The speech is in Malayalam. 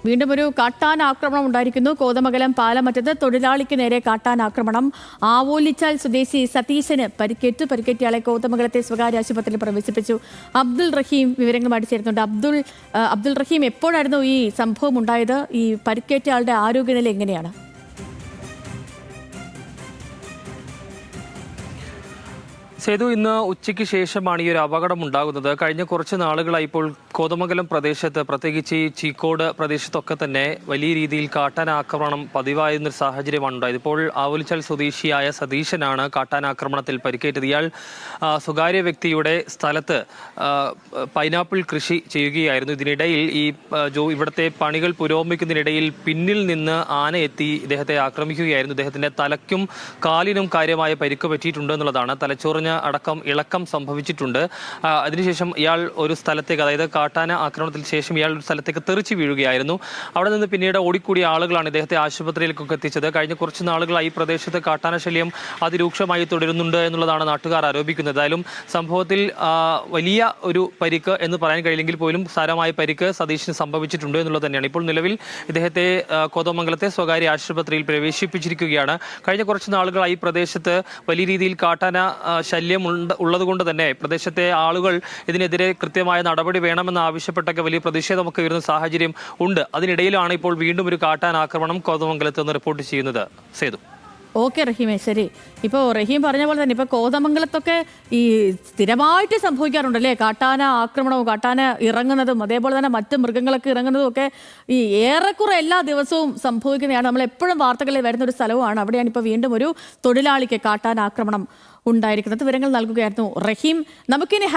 വീണ്ടും ഒരു കാട്ടാന ആക്രമണം ഉണ്ടായിരിക്കുന്നു. കോതമംഗലം പാലമറ്റത്ത് തൊഴിലാളിക്ക് നേരെ കാട്ടാന ആക്രമണം. ആവോലിച്ചാൽ സ്വദേശി സതീശന് പരിക്കേറ്റയാളെ കോതമംഗലത്തെ സ്വകാര്യ ആശുപത്രിയിൽ പ്രവേശിപ്പിച്ചു. അബ്ദുൾ റഹീം വിവരങ്ങളുമായിട്ട് ചേരുന്നുണ്ട്. അബ്ദുൾ റഹീം, എപ്പോഴായിരുന്നു ഈ സംഭവം ഉണ്ടായത്? ഈ പരിക്കേറ്റയാളുടെ ആരോഗ്യനില എങ്ങനെയാണ്? സേതു, ഇന്ന് ഉച്ചയ്ക്ക് ശേഷമാണ് ഈ ഒരു അപകടം ഉണ്ടാകുന്നത്. കഴിഞ്ഞ കുറച്ച് നാളുകളായി ഇപ്പോൾ കോതമംഗലം പ്രദേശത്ത്, പ്രത്യേകിച്ച് ഈ ചീക്കോട് പ്രദേശത്തൊക്കെ തന്നെ വലിയ രീതിയിൽ കാട്ടാന ആക്രമണം പതിവായിരുന്നൊരു സാഹചര്യമാണ് ഉണ്ടായത്. ഇപ്പോൾ ആവോലിച്ചാൽ സ്വദേശിയായ സതീശനാണ് കാട്ടാനാക്രമണത്തിൽ പരിക്കേറ്റത്. ഇയാൾ സ്വകാര്യ വ്യക്തിയുടെ സ്ഥലത്ത് പൈനാപ്പിൾ കൃഷി ചെയ്യുകയായിരുന്നു. ഇതിനിടയിൽ ഇവിടുത്തെ പണികൾ പുരോഗമിക്കുന്നതിനിടയിൽ പിന്നിൽ നിന്ന് ആന എത്തി ഇദ്ദേഹത്തെ ആക്രമിക്കുകയായിരുന്നു. ഇദ്ദേഹത്തിന്റെ തലയ്ക്കും കാലിനും കാര്യമായ പരിക്ക് പറ്റിയിട്ടുണ്ട് എന്നുള്ളതാണ്. തലച്ചോറിന് അടക്കം ഇളക്കം സംഭവിച്ചിട്ടുണ്ട്. അതിനുശേഷം ഇയാൾ ഒരു സ്ഥലത്തേക്ക്, അതായത് കാട്ടാന ആക്രമണത്തിന് ശേഷം ഇയാൾ ഒരു സ്ഥലത്തേക്ക് തെറിച്ചു വീഴുകയായിരുന്നു. അവിടെ നിന്ന് പിന്നീട് ഓടിക്കൂടിയ ആളുകളാണ് ഇദ്ദേഹത്തെ ആശുപത്രിയിലേക്കൊക്കെ എത്തിച്ചത്. കഴിഞ്ഞ കുറച്ച് നാളുകളായി ഈ പ്രദേശത്ത് കാട്ടാന ശല്യം അതിരൂക്ഷമായി തുടരുന്നുണ്ട് എന്നുള്ളതാണ് നാട്ടുകാർ ആരോപിക്കുന്നത്. ഏതായാലും സംഭവത്തിൽ വലിയ ഒരു പരിക്ക് എന്ന് പറയാൻ കഴിയില്ലെങ്കിൽ പോലും സാരമായ പരിക്ക് സതീഷിന് സംഭവിച്ചിട്ടുണ്ട് എന്നുള്ളത് തന്നെയാണ്. ഇപ്പോൾ നിലവിൽ ഇദ്ദേഹത്തെ കോതമംഗലത്തെ സ്വകാര്യ ആശുപത്രിയിൽ പ്രവേശിപ്പിച്ചിരിക്കുകയാണ്. കഴിഞ്ഞ കുറച്ച് നാളുകളായി ഈ പ്രദേശത്ത് വലിയ രീതിയിൽ കാട്ടാന ശല്യം ഉള്ളതുകൊണ്ട് തന്നെ പ്രദേശത്തെ ആളുകൾ ഇതിനെതിരെ കൃത്യമായ നടപടി വേണമെന്ന് ആവശ്യപ്പെട്ടൊക്കെ വലിയ പ്രതിഷേധമൊക്കെ വരുന്ന സാഹചര്യം ഉണ്ട്. അതിനിടയിലാണ് ഇപ്പോൾ വീണ്ടും ഒരു കാട്ടാന ആക്രമണം കോതമംഗലത്ത് നിന്ന് റിപ്പോർട്ട് ചെയ്യുന്നത്. സേതു. ഓക്കെ റഹീമേ, ശരി. ഇപ്പോൾ റഹീം പറഞ്ഞ പോലെ തന്നെ ഇപ്പോൾ കോതമംഗലത്തൊക്കെ ഈ സ്ഥിരമായിട്ട് സംഭവിക്കാറുണ്ടല്ലേ കാട്ടാന ആക്രമണവും കാട്ടാന ഇറങ്ങുന്നതും അതേപോലെ തന്നെ മറ്റ് മൃഗങ്ങളൊക്കെ ഇറങ്ങുന്നതും ഒക്കെ ഈ ഏറെക്കുറെ എല്ലാ ദിവസവും സംഭവിക്കുന്നതാണ്. നമ്മൾ എപ്പോഴും വാർത്തകളിൽ വരുന്ന ഒരു സ്ഥലവുമാണ്. അവിടെയാണ് ഇപ്പോൾ വീണ്ടും ഒരു തൊഴിലാളിക്ക് കാട്ടാന ആക്രമണം ഉണ്ടായിരിക്കുന്നത്. വിവരങ്ങൾ നൽകുകയായിരുന്നു റഹീം. നമുക്കിനി